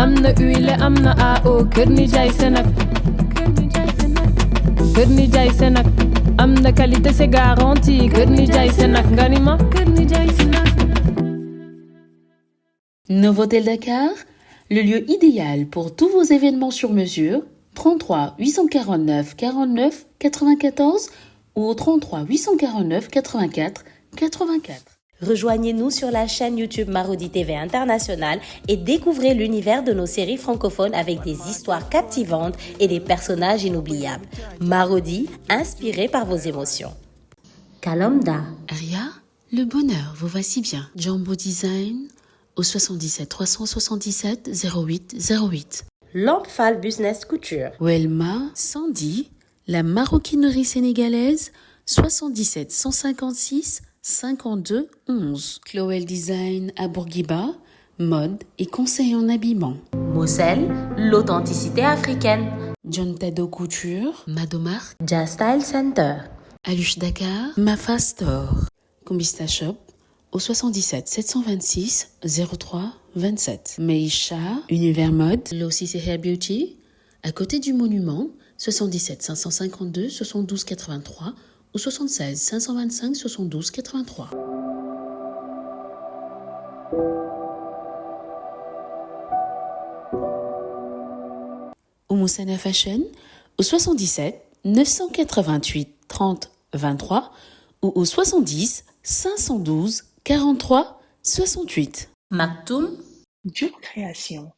amna huile amna AO kër nijaay Senac kër nijaay Senac amna qualité c'est garanti kër nijaay Senac nga ni ma kër nijaay Senac. Novotel Dakar, le lieu idéal pour tous vos événements sur mesure. 33 849 49 94 ou 33 849 84 84. Rejoignez-nous sur la chaîne YouTube Marodi TV International et découvrez l'univers de nos séries francophones avec des histoires captivantes et des personnages inoubliables. Marodi, inspiré par vos émotions. Kalomda. Aria, le bonheur vous va si bien. Jumbo Design au 77 377 08 08. Lampfal Business Couture. Welma, Sandy, la maroquinerie sénégalaise 77 156 52 11. Chloé Design à Bourguiba, mode et conseil en habillement. Moselle, l'authenticité africaine. John Tado Couture, Madomar, Jazz Style Center. Aluche Dakar, Mafa Store. Combista Shop au 77 726 03 27. Meisha, Univers Mode, Lossis et Hair Beauty, à côté du monument, 77 552 72 83 ou 76 525 72 83. Oumoussana Fashion au 77 988 30 23 ou au 70 512 43 68. Maktoum. Dieu Création,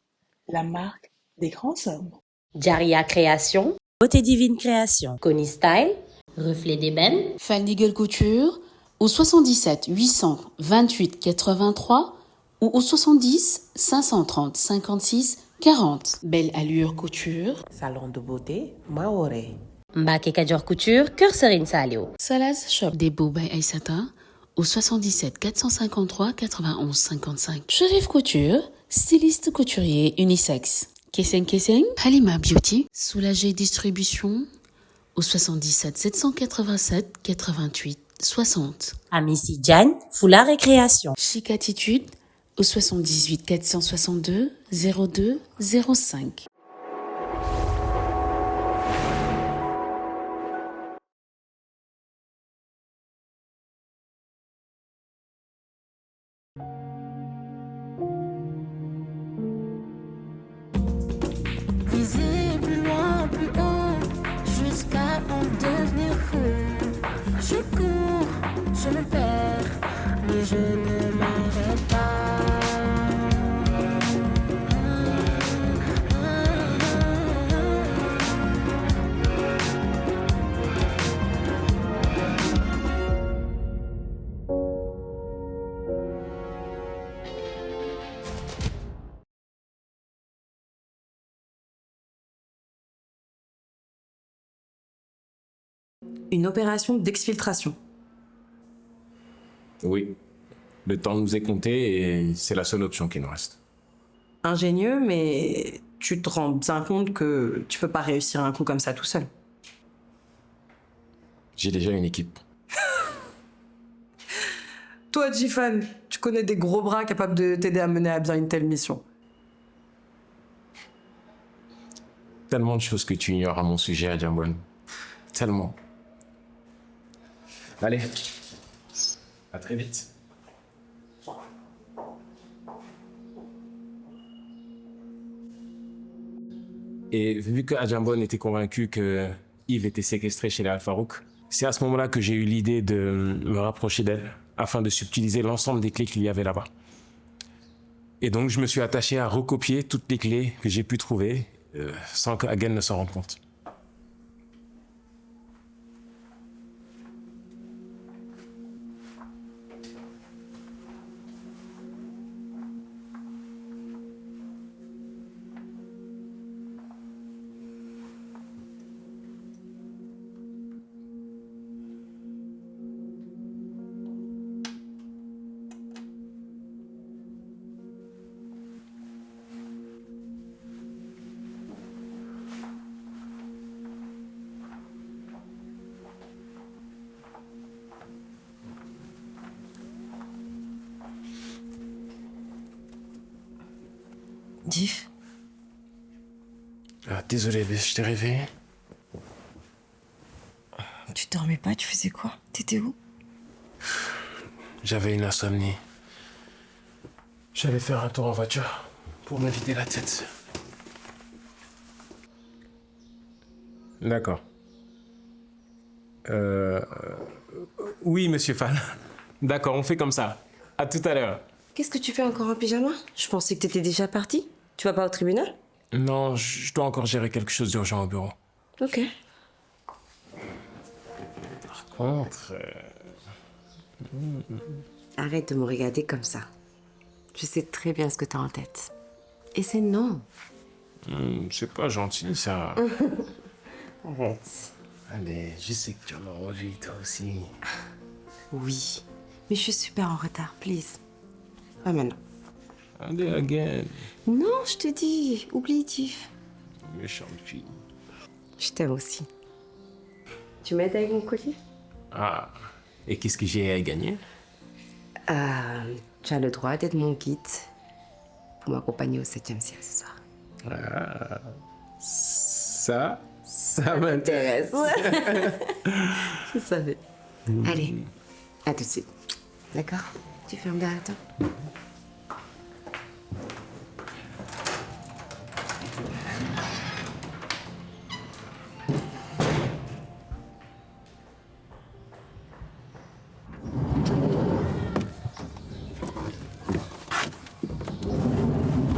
la marque des grands hommes. Jaria Création. Beauté Divine Création. Connie Style. Reflet d'ébène. Fanny Gueule Couture au 77 828 83 ou au 70 530 56 40. Belle Allure Couture. Salon de beauté Maoré. Mbake Kadior Couture, Cœur Serine Salio. Salaz Shop des Beaux by Aïssata au 77 453 91 55. Chérif Couture, styliste couturier unisexe. Kesseng Kesseng, Halima Beauty, Soulagé Distribution au 77 787 88 60. Amici Diagne, Foulard et Création. Chic Attitude au 78 462 02 05. Viser plus loin, plus haut, jusqu'à en devenir fou. Je cours, je me perds, mais je ne m'arrête pas. Une opération d'exfiltration. Oui. Le temps nous est compté et c'est la seule option qui nous reste. Ingénieux, mais tu te rends bien compte que tu peux pas réussir un coup comme ça tout seul. J'ai déjà une équipe. Toi, Jifan, tu connais des gros bras capables de t'aider à mener à bien une telle mission. Tellement de choses que tu ignores à mon sujet, Adjambon. Tellement. Allez. À très vite. Et vu que Adjambon était convaincu que Yves était séquestré chez les Al-Farouk, c'est à ce moment-là que j'ai eu l'idée de me rapprocher d'elle afin de subtiliser l'ensemble des clés qu'il y avait là-bas. Et donc je me suis attaché à recopier toutes les clés que j'ai pu trouver sans que Hagen ne s'en rende compte. Diff, Ah, désolé, je t'ai réveillé. Tu dormais pas, tu faisais quoi? T'étais où? J'avais une insomnie. J'allais faire un tour en voiture pour me vider la tête. D'accord. Oui, monsieur Fall. D'accord, on fait comme ça. À tout à l'heure. Qu'est-ce que tu fais encore en pyjama? Je pensais que t'étais déjà parti. Tu vas pas au tribunal? Non, je dois encore gérer quelque chose d'urgent au bureau. Ok. Par contre... Arrête de me regarder comme ça. Je sais très bien ce que t'as en tête. Et c'est non. c'est pas gentil, ça. Arrête. Allez, je sais que tu en as envie, toi aussi. Oui. Mais je suis super en retard, please. Pas maintenant. Allez, again. Non, je te dis. Oublie, Tiff. Méchante fille. Je t'aime aussi. Tu m'aides avec mon colis? Ah, et qu'est-ce que j'ai à gagner? Tu as le droit d'être mon guide pour m'accompagner au 7e ciel ce soir. Ah, ça m'intéresse. Je savais. Allez, à tout de suite. D'accord? Tu fermes derrière toi.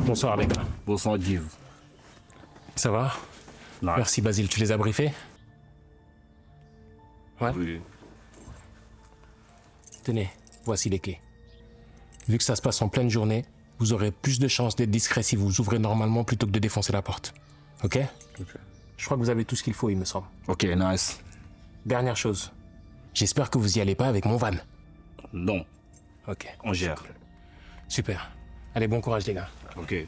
Bonsoir, les gars. Bonsoir, Div. Ça va? Non. Merci, Basile. Tu les as briefés? Ouais. Oui. Tenez, voici les clés. Vu que ça se passe en pleine journée, vous aurez plus de chances d'être discret si vous ouvrez normalement plutôt que de défoncer la porte. Ok? Je crois que vous avez tout ce qu'il faut, il me semble. Ok, nice. Dernière chose. J'espère que vous y allez pas avec mon van. Non, Ok. on gère. Super. Allez, bon courage, les gars. Ok.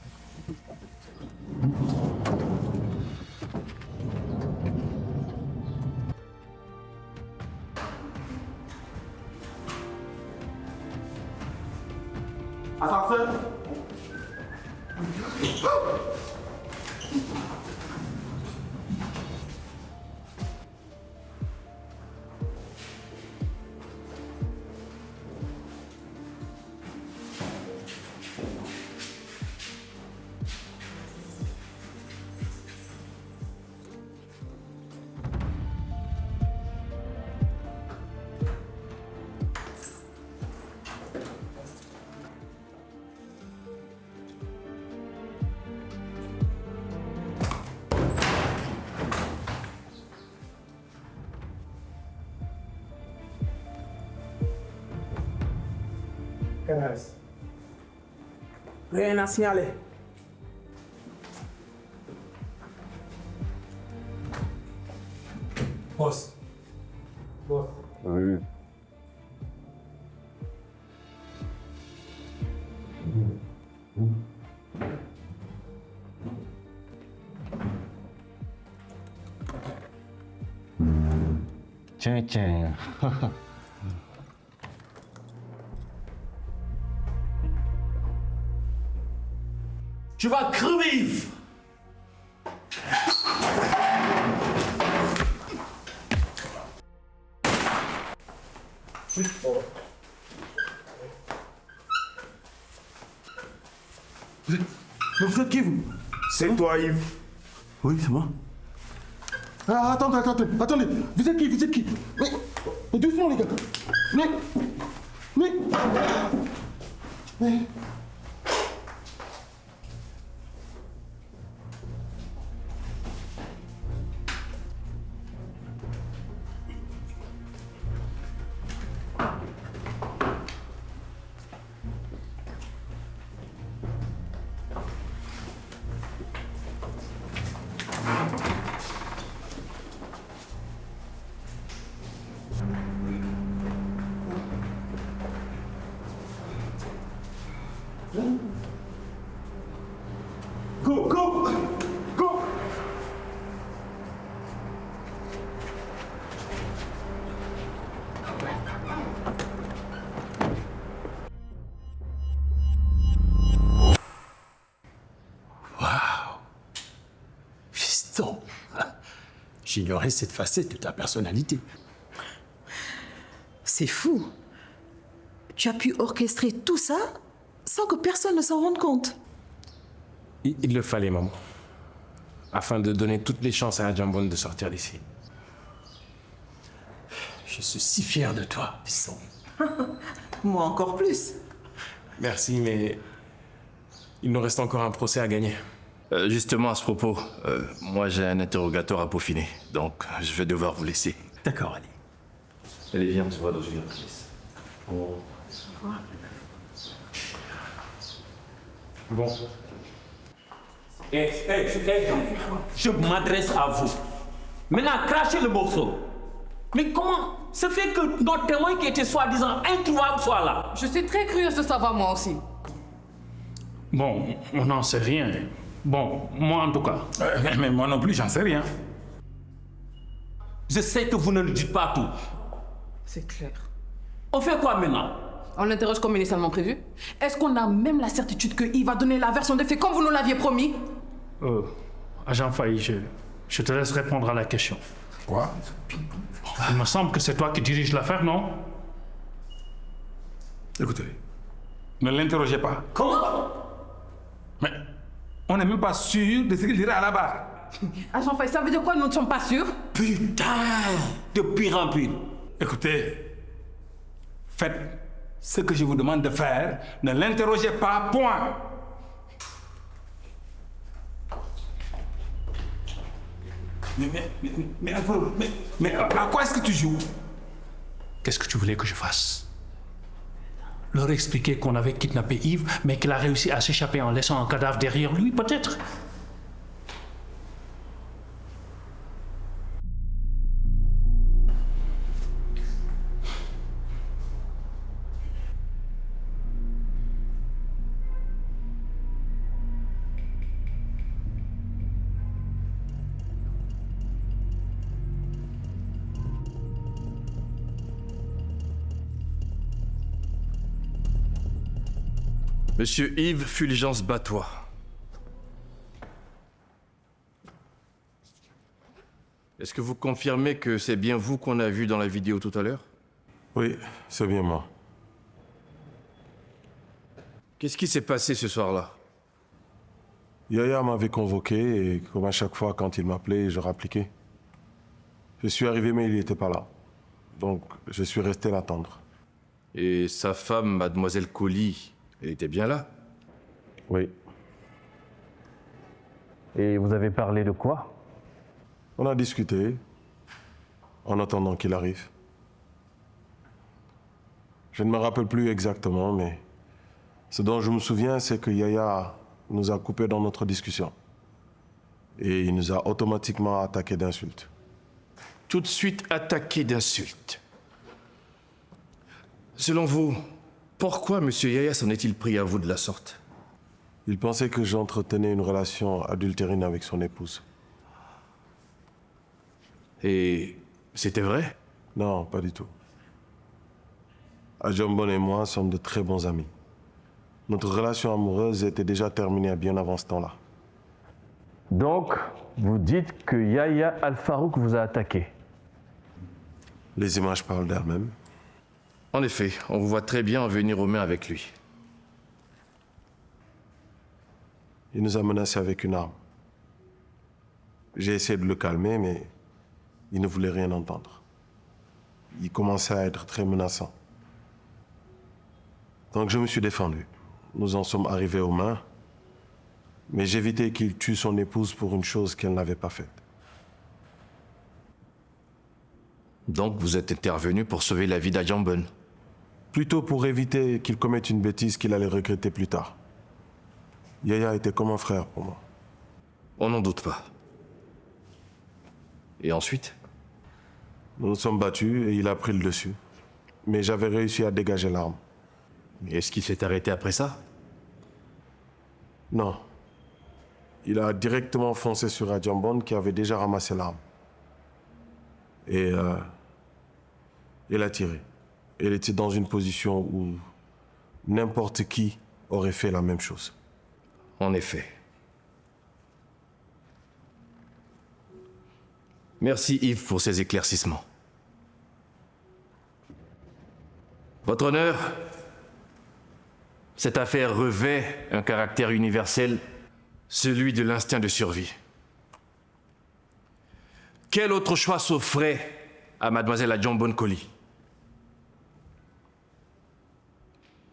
Rien à signaler. Boss. Boss. Oui. Tiens. Tu vas crever! Vous êtes qui, vous? C'est toi, Yves. Oui, c'est moi. Ah, attendez. Vous êtes qui? Mais doucement, les gars. Mais... Go! Fiston, j'ignorais cette facette de ta personnalité. C'est fou. Tu as pu orchestrer tout ça sans que personne ne s'en rende compte. Il le fallait, maman. Afin de donner toutes les chances à Adjambon de sortir d'ici. Je suis si fier de toi, Fiston. Moi encore plus. Merci, mais il nous reste encore un procès à gagner. Justement, à ce propos, moi j'ai un interrogatoire à peaufiner, donc je vais devoir vous laisser. D'accord, allez. Allez, viens, on se voit dans une autre pièce. Bon. Je m'adresse à vous. Maintenant, crachez le morceau. Mais comment se fait que notre témoin qui était soi-disant introuvable soit là? Je suis très curieuse de savoir moi aussi. Bon, on n'en sait rien. Bon, moi en tout cas. Mais moi non plus, j'en sais rien. Je sais que vous ne le dites pas tout. C'est clair. On fait quoi maintenant? On l'interroge comme initialement prévu. Est-ce qu'on a même la certitude qu'il va donner la version des faits comme vous nous l'aviez promis? Agent Faye, je te laisse répondre à la question. Quoi? Il me semble que c'est toi qui diriges l'affaire, non? Écoutez, ne l'interrogez pas. Comment? Mais on n'est même pas sûr de ce qu'il dira à la barre. Agent Faye, ça veut dire quoi, nous ne sommes pas sûrs? Putain! De pire en pire. Écoutez, faites ce que je vous demande de faire. Ne l'interrogez pas, point. Mais à quoi est-ce que tu joues? Qu'est-ce que tu voulais que je fasse? Leur expliquer qu'on avait kidnappé Yves, mais qu'il a réussi à s'échapper en laissant un cadavre derrière lui, peut-être? Monsieur Yves Fulgence Batois. Est-ce que vous confirmez que c'est bien vous qu'on a vu dans la vidéo tout à l'heure? Oui, c'est bien moi. Qu'est-ce qui s'est passé ce soir-là? Yaya m'avait convoqué et comme à chaque fois quand il m'appelait, je rappliquais. Je suis arrivé mais il n'était pas là. Donc je suis resté l'attendre. Et sa femme, mademoiselle Colly, elle était bien là? Oui. Et vous avez parlé de quoi? On a discuté, en attendant qu'il arrive. Je ne me rappelle plus exactement, mais ce dont je me souviens, c'est que Yaya nous a coupés dans notre discussion. Et il nous a automatiquement attaqués d'insultes. Tout de suite attaqué d'insultes. Selon vous, pourquoi M. Yaya s'en est-il pris à vous de la sorte? Il pensait que j'entretenais une relation adultérine avec son épouse. Et c'était vrai? Non, pas du tout. Adjambon et moi sommes de très bons amis. Notre relation amoureuse était déjà terminée bien avant ce temps-là. Donc, vous dites que Yaya Al-Farouk vous a attaqué? Les images parlent d'elles-mêmes. En effet, on vous voit très bien en venir aux mains avec lui. Il nous a menacés avec une arme. J'ai essayé de le calmer, mais il ne voulait rien entendre. Il commençait à être très menaçant. Donc je me suis défendu. Nous en sommes arrivés aux mains, mais j'évitais qu'il tue son épouse pour une chose qu'elle n'avait pas faite. Donc vous êtes intervenu pour sauver la vie d'Adjambon? Plutôt pour éviter qu'il commette une bêtise qu'il allait regretter plus tard. Yaya était comme un frère pour moi. On n'en doute pas. Et ensuite? Nous nous sommes battus et il a pris le dessus. Mais j'avais réussi à dégager l'arme. Mais est-ce qu'il s'est arrêté après ça? Non. Il a directement foncé sur Adjambon qui avait déjà ramassé l'arme. Et il a tiré. Elle était dans une position où n'importe qui aurait fait la même chose. En effet. Merci Yves pour ces éclaircissements. Votre honneur, cette affaire revêt un caractère universel, celui de l'instinct de survie. Quel autre choix s'offrait à mademoiselle Adjambon Koli?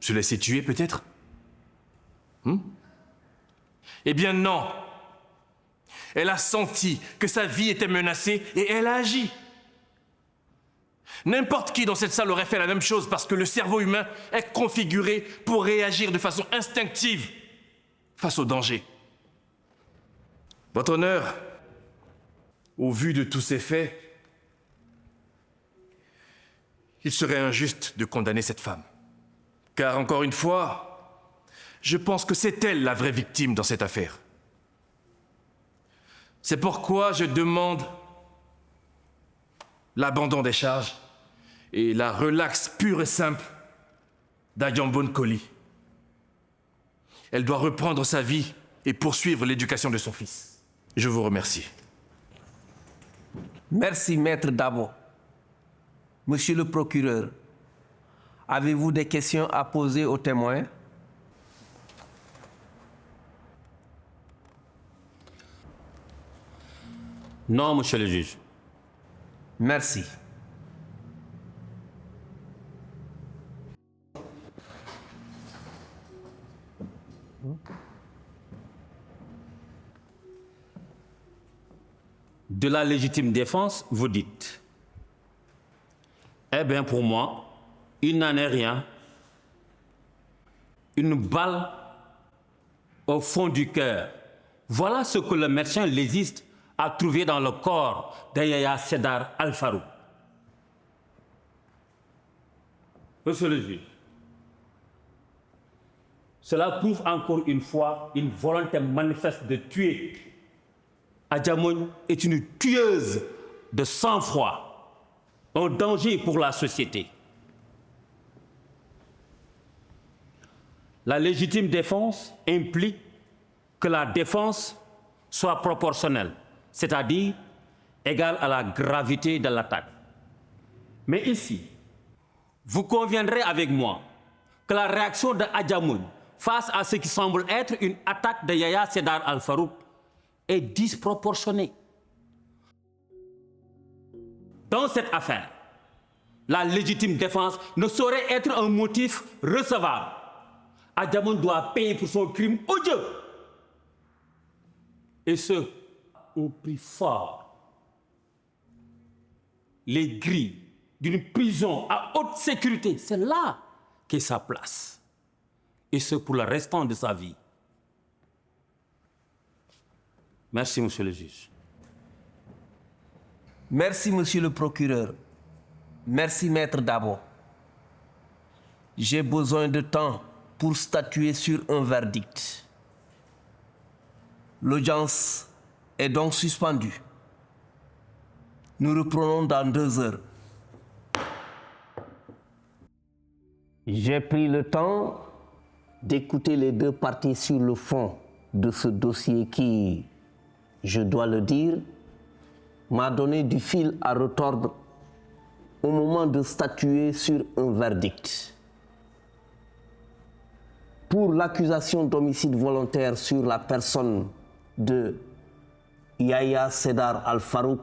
Se laisser tuer peut-être? Eh bien non. Elle a senti que sa vie était menacée et elle a agi. N'importe qui dans cette salle aurait fait la même chose parce que le cerveau humain est configuré pour réagir de façon instinctive face au danger. Votre honneur, au vu de tous ces faits, il serait injuste de condamner cette femme. Car encore une fois, je pense que c'est elle la vraie victime dans cette affaire. C'est pourquoi je demande l'abandon des charges et la relaxe pure et simple d'Adjambon Koli. Elle doit reprendre sa vie et poursuivre l'éducation de son fils. Je vous remercie. Merci, Maître Dabo. Monsieur le procureur, avez-vous des questions à poser aux témoins? Non, monsieur le juge. Merci. De la légitime défense, vous dites. Eh bien, pour moi, il n'en est rien. Une balle au fond du cœur. Voilà ce que le médecin légiste a trouvé dans le corps de Yaya Sédar Al-Farouk. Monsieur le juge, cela prouve encore une fois une volonté manifeste de tuer. Adjamoun est une tueuse de sang-froid, un danger pour la société. La légitime défense implique que la défense soit proportionnelle, c'est-à-dire égale à la gravité de l'attaque. Mais ici, vous conviendrez avec moi que la réaction de Adjamoun face à ce qui semble être une attaque de Yaya Sédar Al-Farouk est disproportionnée. Dans cette affaire, la légitime défense ne saurait être un motif recevable. Adjamoun doit payer pour son crime odieux. Et ce, au prix fort. Les grilles d'une prison à haute sécurité, c'est là qu'est sa place. Et ce, pour le restant de sa vie. Merci, monsieur le juge. Merci, monsieur le procureur. Merci, maître Dabo. J'ai besoin de temps pour statuer sur un verdict. L'audience est donc suspendue. Nous reprenons dans 2 heures. J'ai pris le temps d'écouter les 2 parties sur le fond de ce dossier qui, je dois le dire, m'a donné du fil à retordre au moment de statuer sur un verdict. Pour l'accusation d'homicide volontaire sur la personne de Yaya Sédar Al-Farouk,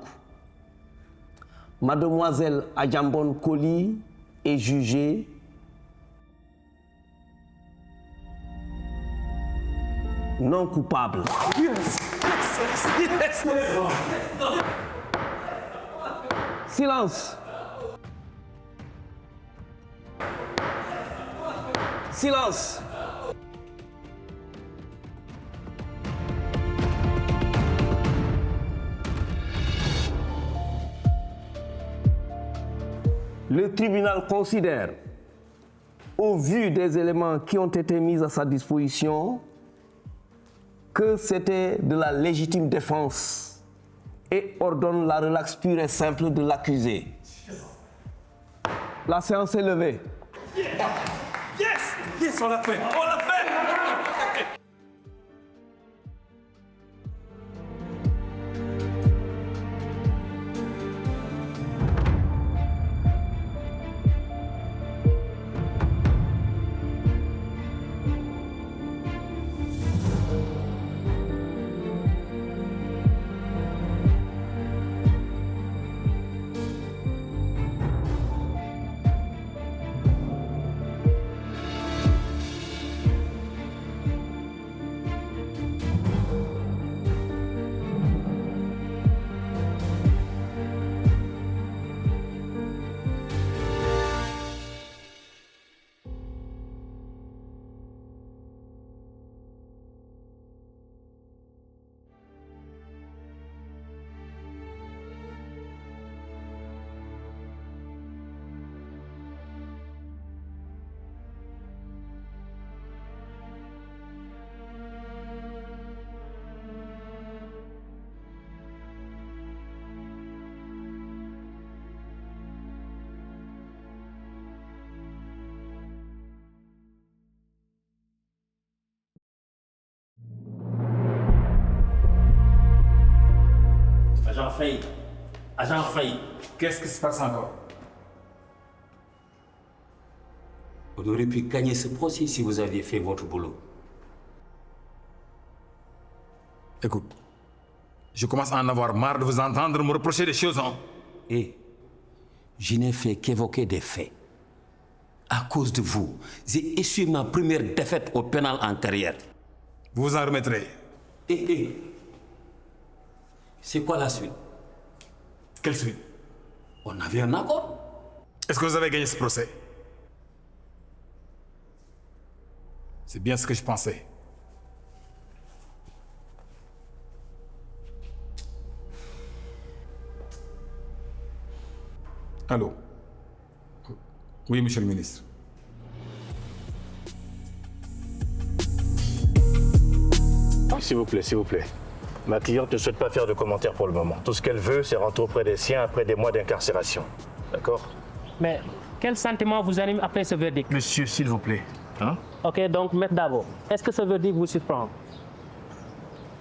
mademoiselle Adjambon Koli est jugée non coupable. Yes. Yes. Yes. Silence. Silence. Le tribunal considère, au vu des éléments qui ont été mis à sa disposition, que c'était de la légitime défense et ordonne la relaxe pure et simple de l'accusé. La séance est levée. Yes! Yes, on l'a fait! On l'a fait! failli. Agent failli. Qu'est-ce qui se passe encore? Vous auriez pu gagner ce procès si vous aviez fait votre boulot. Écoute, je commence à en avoir marre de vous entendre me reprocher des choses, hein. Je n'ai fait qu'évoquer des faits. À cause de vous, j'ai essuyé ma première défaite au pénal en carrière. Vous vous en remettrez. C'est quoi la suite? Quelle suite? On avait un accord. Est-ce que vous avez gagné ce procès? C'est bien ce que je pensais. Allô? Oui, monsieur le ministre. S'il vous plaît, s'il vous plaît. Ma cliente ne souhaite pas faire de commentaires pour le moment. Tout ce qu'elle veut, c'est rentrer auprès des siens après des mois d'incarcération. D'accord? Mais quel sentiment vous anime après ce verdict? Monsieur, s'il vous plaît. Hein? Ok, donc, Maître Dabo, est-ce que ce verdict vous surprend?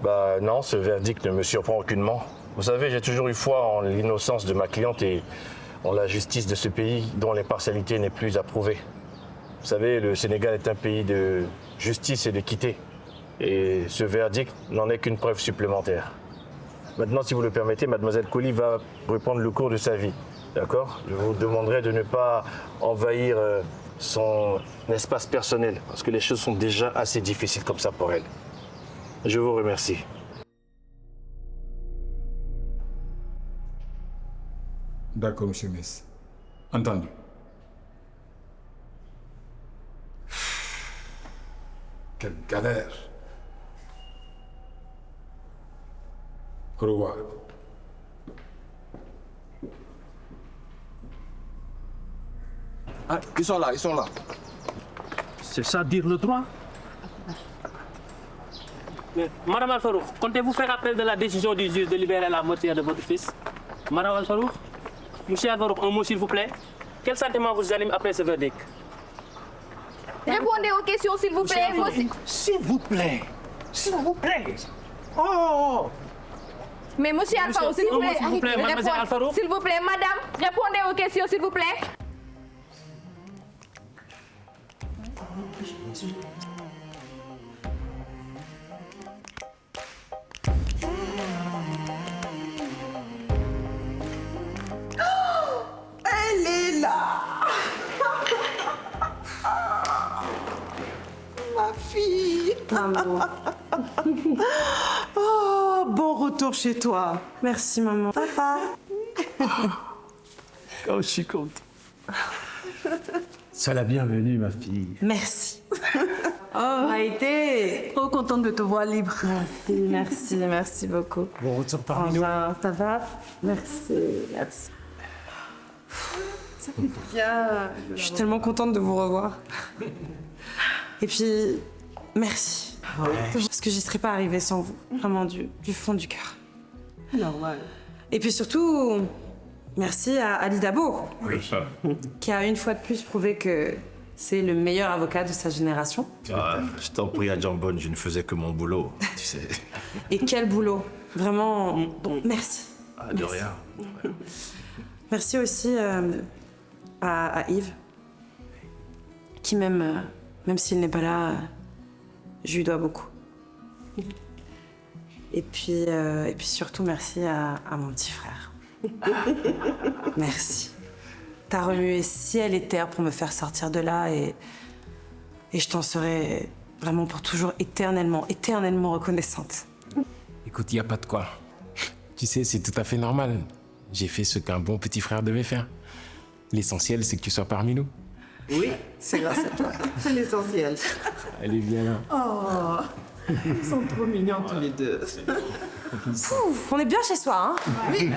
Bah non, ce verdict ne me surprend aucunement. Vous savez, j'ai toujours eu foi en l'innocence de ma cliente et en la justice de ce pays dont l'impartialité n'est plus approuvée. Vous savez, le Sénégal est un pays de justice et d'équité. Et ce verdict n'en est qu'une preuve supplémentaire. Maintenant, si vous le permettez, mademoiselle Colli va reprendre le cours de sa vie. D'accord? Je vous demanderai de ne pas envahir son espace personnel, parce que les choses sont déjà assez difficiles comme ça pour elle. Je vous remercie. D'accord, monsieur Miss. Entendu. Quelle galère. Au revoir. Ah, ils sont là, ils sont là. C'est ça dire le droit? Mais, Madame Al-Farouk, comptez-vous faire appel de la décision du juge de libérer la meurtrière de votre fils? Madame Al-Farouk, monsieur Al-Farouk, un mot s'il vous plaît. Quel sentiment vous anime après ce verdict? Répondez aux questions s'il vous plaît. S'il vous plaît. S'il vous plaît. Oh! Mais monsieur Al-Farouk, s'il vous plaît. S'il vous plaît, mademoiselle Al-Farouk. S'il vous plaît, madame, répondez aux questions s'il vous plaît. Elle est là. Ma fille. Maman. Oh, bon retour chez toi. Merci, maman. Papa. Oh, je suis content. Sois la bienvenue, ma fille. Merci. Oh, Maïté, trop contente de te voir libre. Merci, merci beaucoup. Bon retour parmi nous. Ça va? Merci, merci. Ça fait bien. Je suis tellement contente de vous revoir. Et puis, merci. Parce que j'y serais pas arrivée sans vous. Vraiment du fond du cœur. Normal. Et puis surtout, merci à Ali Dabo. Oui. Qui a une fois de plus prouvé que c'est le meilleur avocat de sa génération. Ah, je t'en prie, Adjambon, je ne faisais que mon boulot, tu sais. Et quel boulot. Vraiment, bon, merci. Ah, de rien. Merci aussi à Yves, qui même s'il n'est pas là, je lui dois beaucoup. Et puis surtout merci à mon petit frère. Merci. T'as remué ciel et terre pour me faire sortir de là et je t'en serai vraiment pour toujours éternellement reconnaissante. Écoute, il n'y a pas de quoi. Tu sais, c'est tout à fait normal. J'ai fait ce qu'un bon petit frère devait faire. L'essentiel, c'est que tu sois parmi nous. Oui, c'est grâce à toi. C'est l'essentiel. Allez, viens là. Oh, ils sont trop mignons tous les deux. On est bien chez soi, hein? Oui.